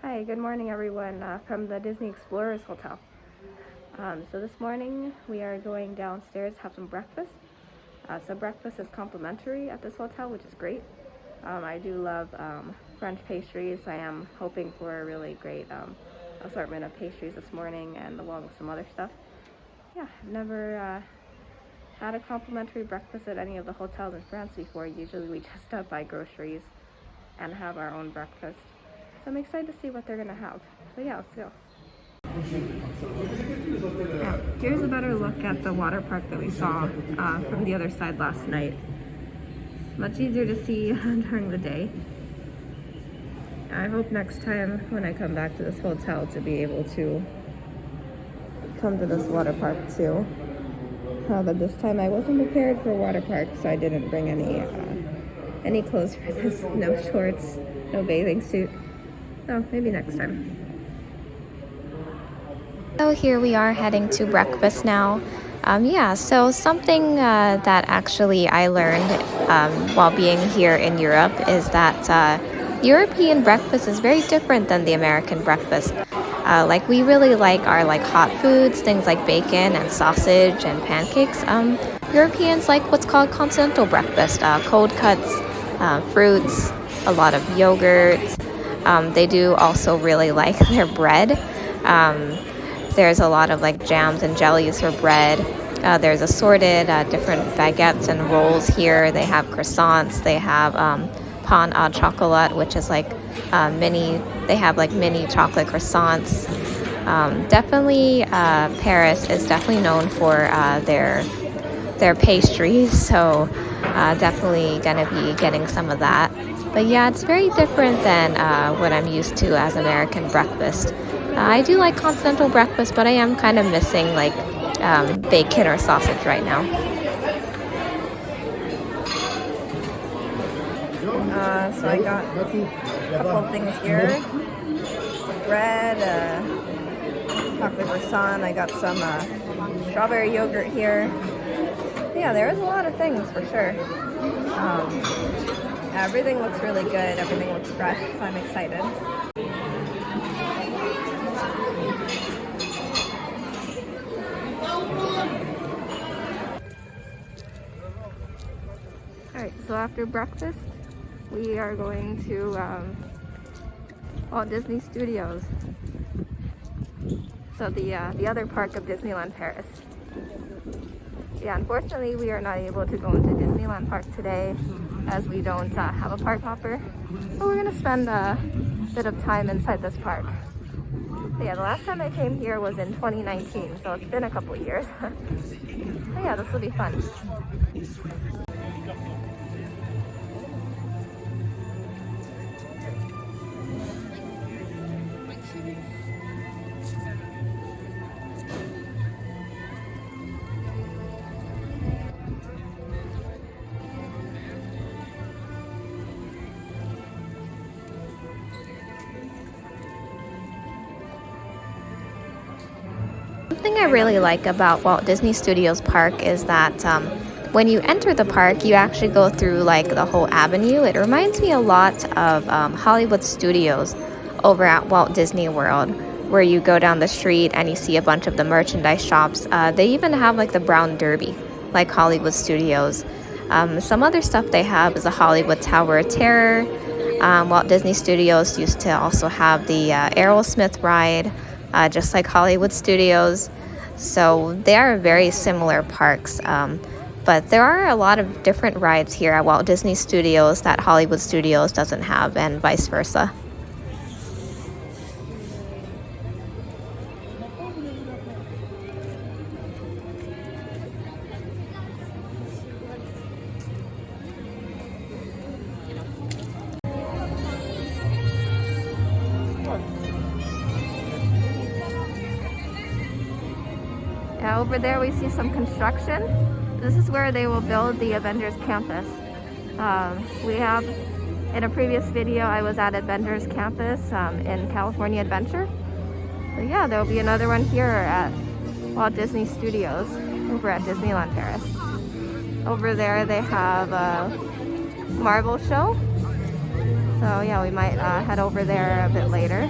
Hi, good morning everyone from the Disney Explorers Hotel. So this morning we are going downstairs to have some breakfast. So breakfast is complimentary at this hotel, which is great. I do love French pastries, so I am hoping for a really great assortment of pastries this morning and along with some other stuff. Yeah, I've never had a complimentary breakfast at any of the hotels in France before. Usually we just stop by groceries and have our own breakfast. So I'm excited to see what they're gonna have. So yeah, let's go. Yeah, here's a better look at the water park that we saw from the other side last night. Much easier to see during the day. I hope next time when I come back to this hotel to be able to come to this water park too. But this time I wasn't prepared for a water park, so I didn't bring any clothes for this. No shorts, no bathing suit. Oh, maybe next time. So here we are heading to breakfast now. So something that actually I learned while being here in Europe is that European breakfast is very different than the American breakfast. We really like our hot foods, things like bacon and sausage and pancakes. Europeans like what's called continental breakfast, cold cuts, fruits, a lot of yogurt. They do also really like their bread. There's a lot of jams and jellies for bread. There's assorted different baguettes and rolls here. They have croissants. They have pain au chocolat, which is mini. They have mini chocolate croissants. Definitely, Paris is definitely known for their pastries. So definitely gonna be getting some of that. But yeah, it's very different than what I'm used to as American breakfast. I do like continental breakfast, but I am kind of missing bacon or sausage right now. So I got a couple of things here. Bread, chocolate croissant. I got some strawberry yogurt here. Yeah, there's a lot of things for sure. Everything looks really good. Everything looks fresh, so I'm excited. Alright, so after breakfast, we are going to Walt Disney Studios. So the other park of Disneyland Paris. Yeah, unfortunately we are not able to go into Disneyland Park today as we don't have a park hopper. But we're gonna spend a bit of time inside this park. So yeah, the last time I came here was in 2019, so it's been a couple years. So yeah, this will be fun. Something I really like about Walt Disney Studios Park is that when you enter the park, you actually go through the whole avenue. It reminds me a lot of Hollywood Studios over at Walt Disney World, where you go down the street and you see a bunch of the merchandise shops. They even have the Brown Derby, like Hollywood Studios. Some other stuff they have is a Hollywood Tower of Terror. Walt Disney Studios used to also have the Aerosmith ride, just like Hollywood Studios. So they are very similar parks. But there are a lot of different rides here at Walt Disney Studios that Hollywood Studios doesn't have, and vice versa. Yeah, over there we see some construction. This is where they will build the Avengers Campus. We have, in a previous video, I was at Avengers Campus in California Adventure. So yeah, there will be another one here at Walt Disney Studios over at Disneyland Paris. Over there they have a Marvel show. So yeah, we might head over there a bit later.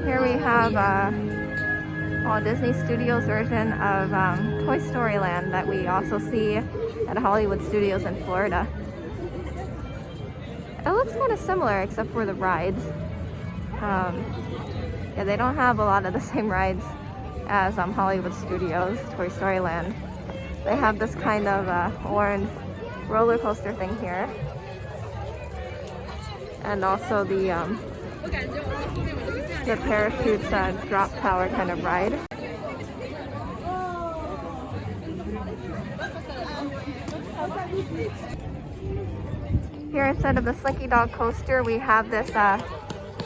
Here we have Walt Disney Studios version of Toy Story Land that we also see at Hollywood Studios in Florida. It looks kind of similar except for the rides. Yeah, they don't have a lot of the same rides as Hollywood Studios Toy Story Land. They have this kind of orange roller coaster thing here, and also the parachutes drop tower kind of ride. Here, instead of the Slinky Dog coaster, we have this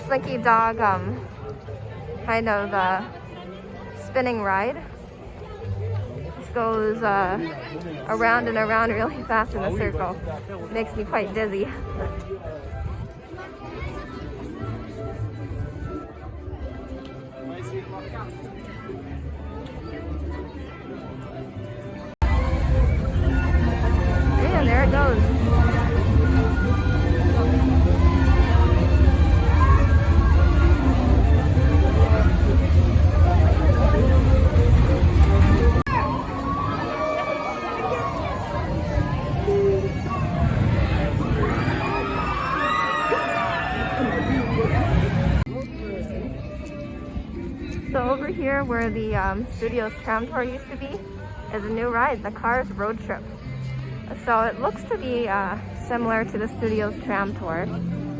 Slinky Dog kind of spinning ride. This goes around and around really fast in a circle. It makes me quite dizzy. And there it goes. So over here where the Studios tram tour used to be is a new ride, the Cars Road Trip. So it looks to be similar to the Studios tram tour,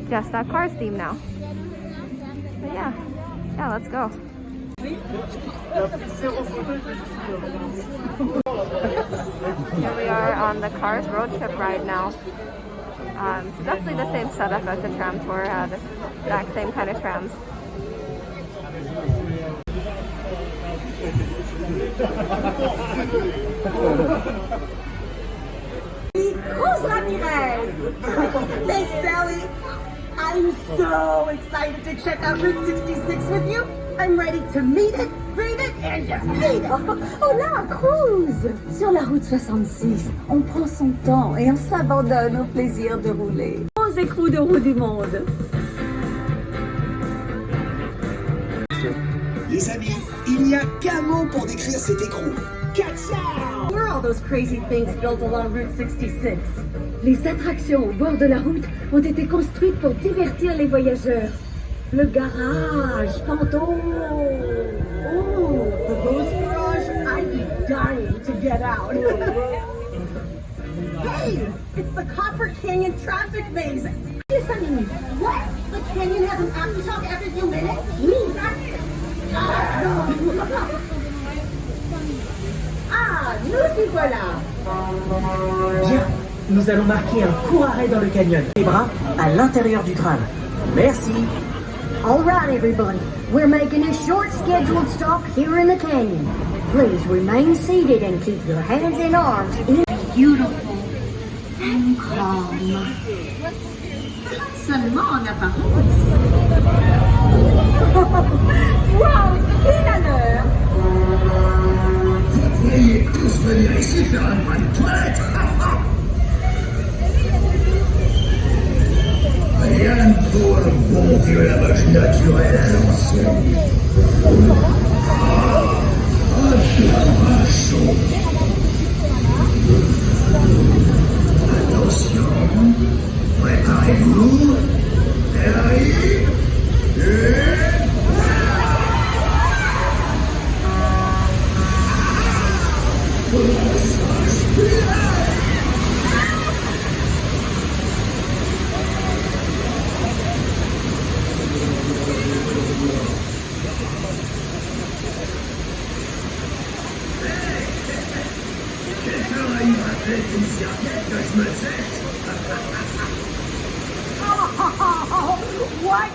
just Cars theme now. But yeah, let's go. Here we are on the Cars Road Trip ride now. It's definitely the same setup as the tram tour, the exact same kind of trams. Who's Ramirez? Thanks, Sally. I'm so excited to check out Route 66 with you. I'm ready to meet it, greet it, and defeat it. Oh là, cruise! Sur la route 66, on prend son temps et on s'abandonne au plaisir de rouler. Aux écrous de roue du monde. Les amis, il n'y a qu'un mot pour décrire cet écrou. Catch-out! Where are all those crazy things built along Route 66? Les attractions au bord de la route ont été construites pour divertir les voyageurs. Le garage, tantôt. Oh, the Rose Garage, I'd be dying to get out. Hey, it's the Copper Canyon traffic maze. Wait a minute, what? The canyon has an aftershock every few minutes? That's awesome! Ah, nous y voilà! Bien, nous allons marquer un court arrêt dans le canyon. Les bras à l'intérieur du tram. Merci. All right, everybody. We're making a short scheduled stop here in the canyon. Please remain seated and keep your hands and arms in. Beautiful and calm. Seulement en apparence. Wow, pile à l'heure. Vous pourriez tous venir ici faire un bain de toilette. Rien pour un bon vieux lavage naturel à l'ancienne. Un bain chaud. Attention, préparez-vous. Elle arrive. Et... What?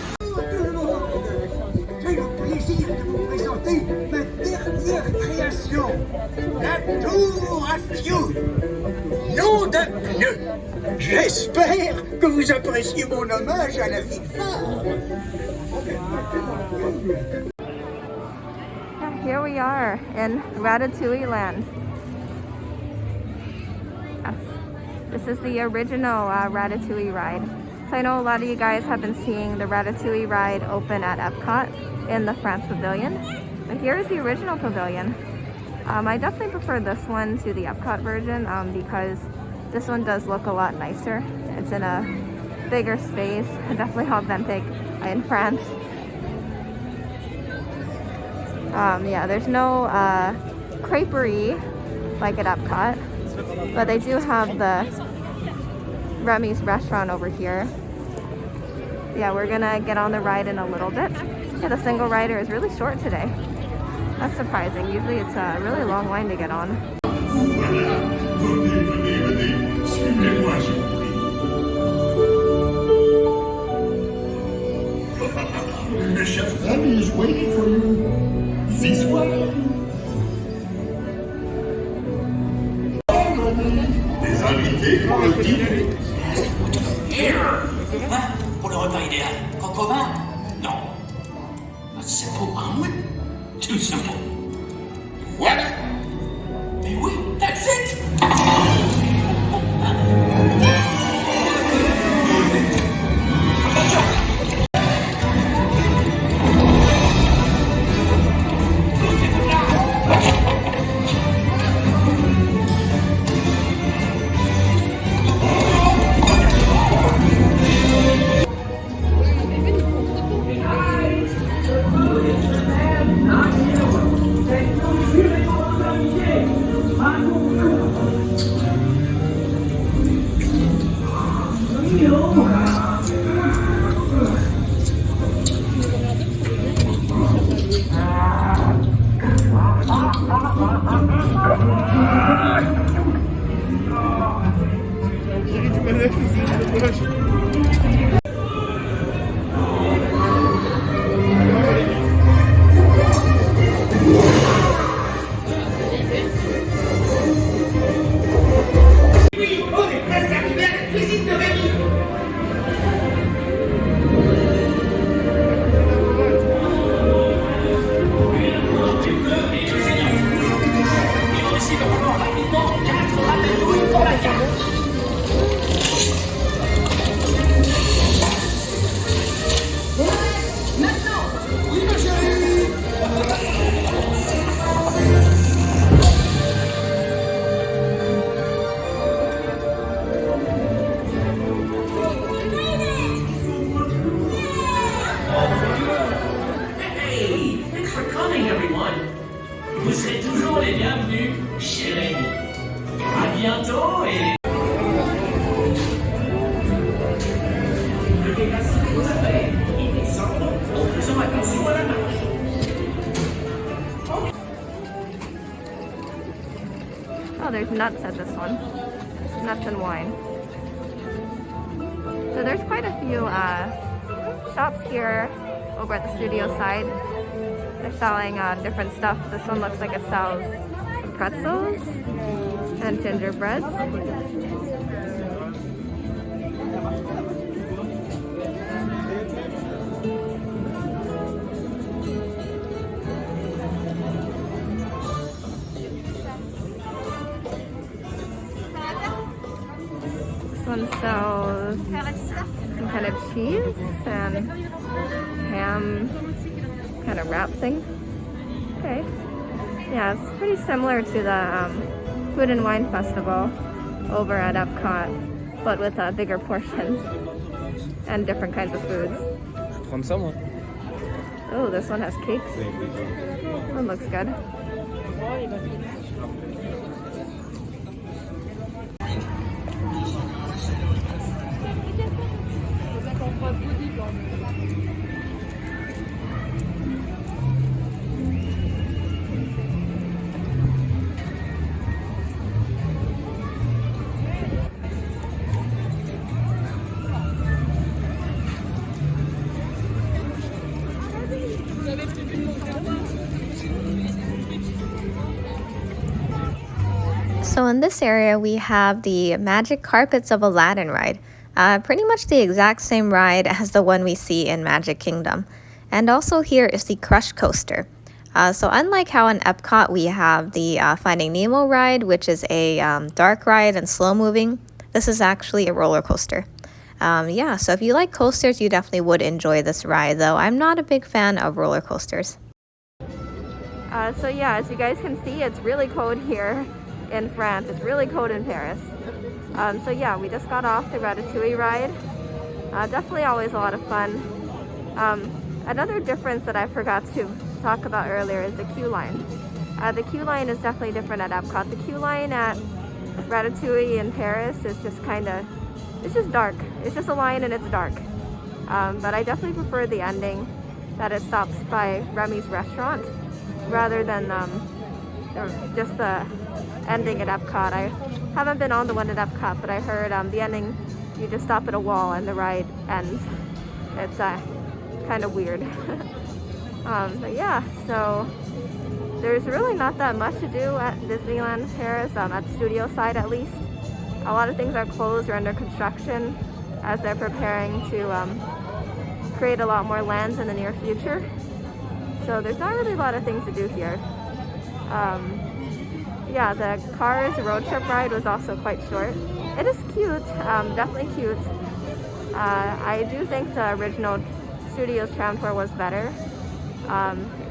J'ai le plaisir de vous présenter ma dernière création, la tour à fioul. Nom d'un pneu. J'espère que vous appréciez mon hommage à la ville phare. Here we are in Ratatouille land. This is the original Ratatouille ride. So I know a lot of you guys have been seeing the Ratatouille ride open at Epcot in the France Pavilion. But here's the original pavilion. I definitely prefer this one to the Epcot version because this one does look a lot nicer. It's in a bigger space, definitely authentic in France. Yeah, there's no creperie like at Epcot, but they do have the Remy's restaurant over here. Yeah, we're gonna get on the ride in a little bit. Yeah, the single rider is really short today. That's surprising. Usually it's a really long line to get on. Suivez-moi, je vous prie. The chef Remy is waiting for you. This way. Des invités pour le dîner. Pour le repas idéal, coq au vin? Non. A simple omelet? Too simple. Voilà. Mais oui, that's it! Oh, there's nuts at this one. Nuts and wine. So there's quite a few shops here over at the studio side. They're selling different stuff. This one looks like it sells pretzels and gingerbreads. This one sells some kind of cheese and ham kind of wrap thing. Okay. Yeah, it's pretty similar to the Food and Wine Festival over at Epcot, but with bigger portions and different kinds of foods. From someone. Oh, this one has cakes. That looks good. So in this area, we have the Magic Carpets of Aladdin ride. Pretty much the exact same ride as the one we see in Magic Kingdom. And also here is the Crush Coaster. So unlike how in Epcot we have the Finding Nemo ride, which is a dark ride and slow moving, this is actually a roller coaster. Yeah, so if you like coasters, you definitely would enjoy this ride, though I'm not a big fan of roller coasters. So yeah, as you guys can see, it's really cold here in France. It's really cold in Paris. So yeah, we just got off the Ratatouille ride. Definitely always a lot of fun. Another difference that I forgot to talk about earlier is the queue line. The queue line is definitely different at Epcot. The queue line at Ratatouille in Paris is just it's just dark. It's just a line and it's dark. But I definitely prefer the ending that it stops by Remy's restaurant rather than just the ending at Epcot. I haven't been on the one at Epcot, but I heard the ending, you just stop at a wall and the ride ends. It's kind of weird. But yeah, so there's really not that much to do at Disneyland Paris, at the studio side at least. A lot of things are closed or under construction as they're preparing to create a lot more lands in the near future. So there's not really a lot of things to do here. Yeah, the Cars road trip ride was also quite short. It is cute, definitely cute. I do think the original Studios tram tour was better.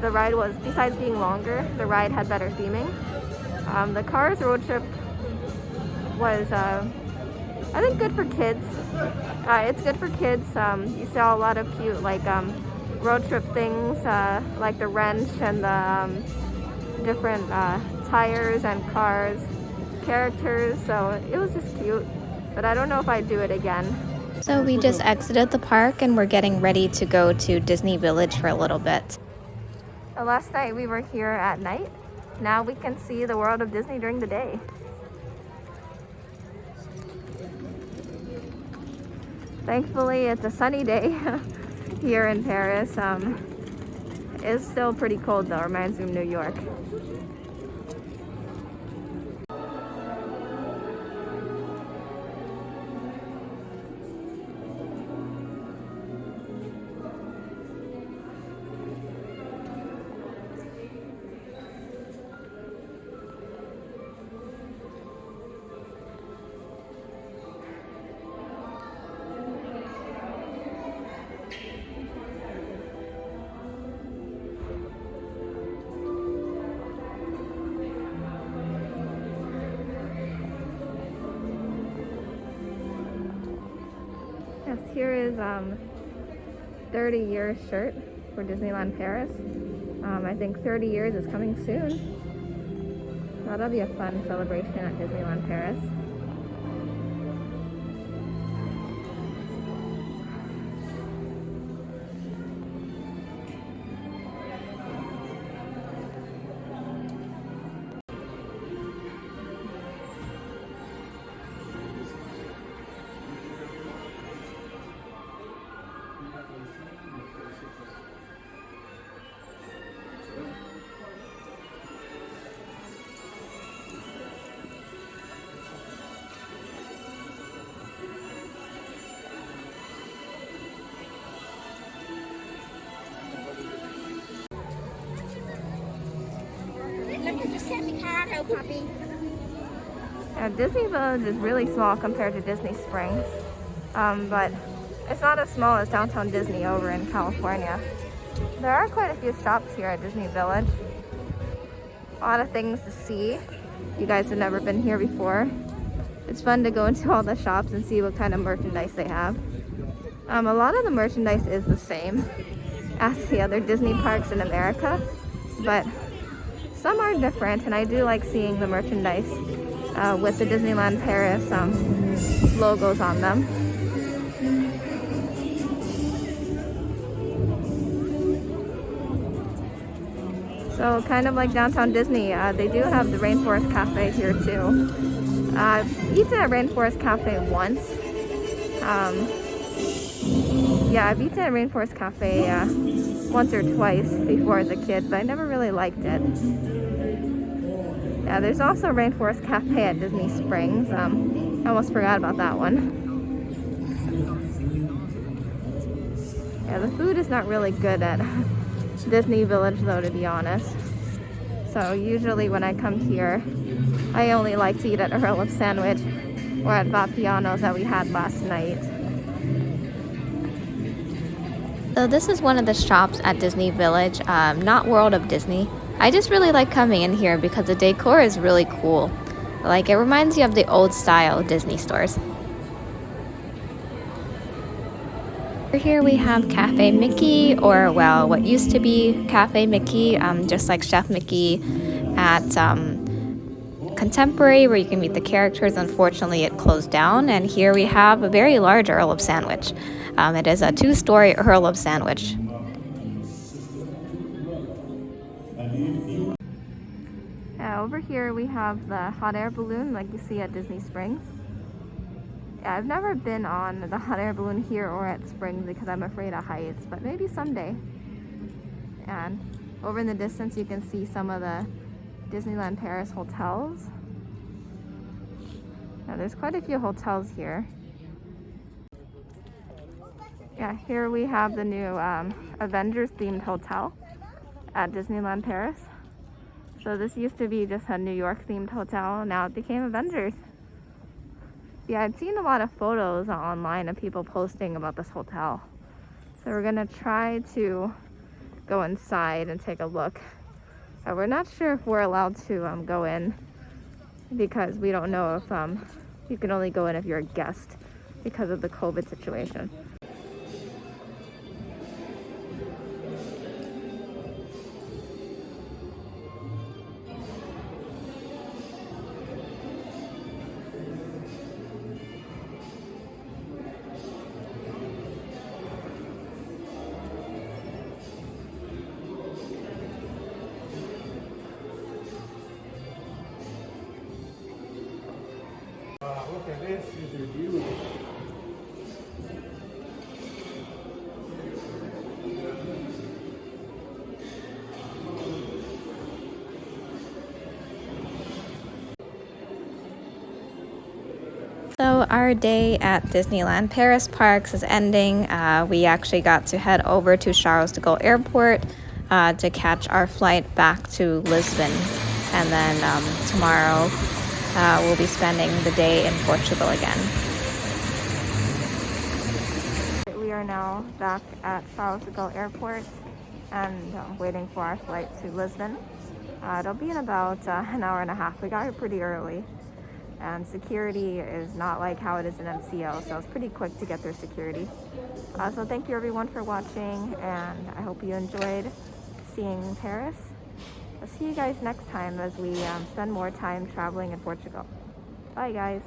The ride was, besides being longer, the ride had better theming. The Cars road trip was, I think, good for kids. It's good for kids. You saw a lot of cute, like, road trip things, like the wrench and the different tires and cars characters. So it was just cute, but I don't know if I'd do it again. So we just exited the park and we're getting ready to go to Disney Village for a little bit. Last night we were here at night. Now we can see the world of Disney during the day. Thankfully, it's a sunny day here in Paris. It's still pretty cold though, reminds me of New York. Here is 30-year shirt for Disneyland Paris. I think 30 years is coming soon. That'll be a fun celebration at Disneyland Paris. Disney Village is really small compared to Disney Springs, but it's not as small as Downtown Disney over in California. There are quite a few shops here at Disney Village. A lot of things to see. If you guys have never been here before, it's fun to go into all the shops and see what kind of merchandise they have. A lot of the merchandise is the same as the other Disney parks in America, but some are different, and I do like seeing the merchandise with the Disneyland Paris logos on them. So kind of like Downtown Disney, they do have the Rainforest Cafe here too. I've eaten at Rainforest Cafe once. Yeah, I've eaten at Rainforest Cafe once or twice before as a kid, but I never really liked it. Yeah, there's also a Rainforest Cafe at Disney Springs. I almost forgot about that one. Yeah, the food is not really good at Disney Village though, to be honest. So usually when I come here, I only like to eat at Earl of Sandwich or at Vapiano's that we had last night. So this is one of the shops at Disney Village, not World of Disney. I just really like coming in here because the decor is really cool. Like, it reminds you of the old style Disney stores. Here we have Cafe Mickey, or well, what used to be Cafe Mickey, just like Chef Mickey at Contemporary, where you can meet the characters. Unfortunately, it closed down, and here we have a very large Earl of Sandwich. It is a 2-story Earl of Sandwich. Over here we have the hot air balloon like you see at Disney Springs. Yeah, I've never been on the hot air balloon here or at Springs because I'm afraid of heights, but maybe someday. And over in the distance you can see some of the Disneyland Paris hotels. Now there's quite a few hotels here. Yeah, here we have the new Avengers themed hotel at Disneyland Paris. So this used to be just a New York themed hotel, now it became Avengers. Yeah, I'd seen a lot of photos online of people posting about this hotel. So we're gonna try to go inside and take a look. We're not sure if we're allowed to go in because we don't know if you can only go in if you're a guest because of the COVID situation. Look at this, this is huge. So our day at Disneyland Paris Parks is ending. We actually got to head over to Charles de Gaulle Airport to catch our flight back to Lisbon. And then tomorrow we'll be spending the day in Portugal again. We are now back at Charles de Gaulle Airport and waiting for our flight to Lisbon. It'll be in about an hour and a half. We got here pretty early. And security is not like how it is in MCO, so it's pretty quick to get through security. So thank you everyone for watching, and I hope you enjoyed seeing Paris. I'll see you guys next time as we spend more time traveling in Portugal. Bye guys.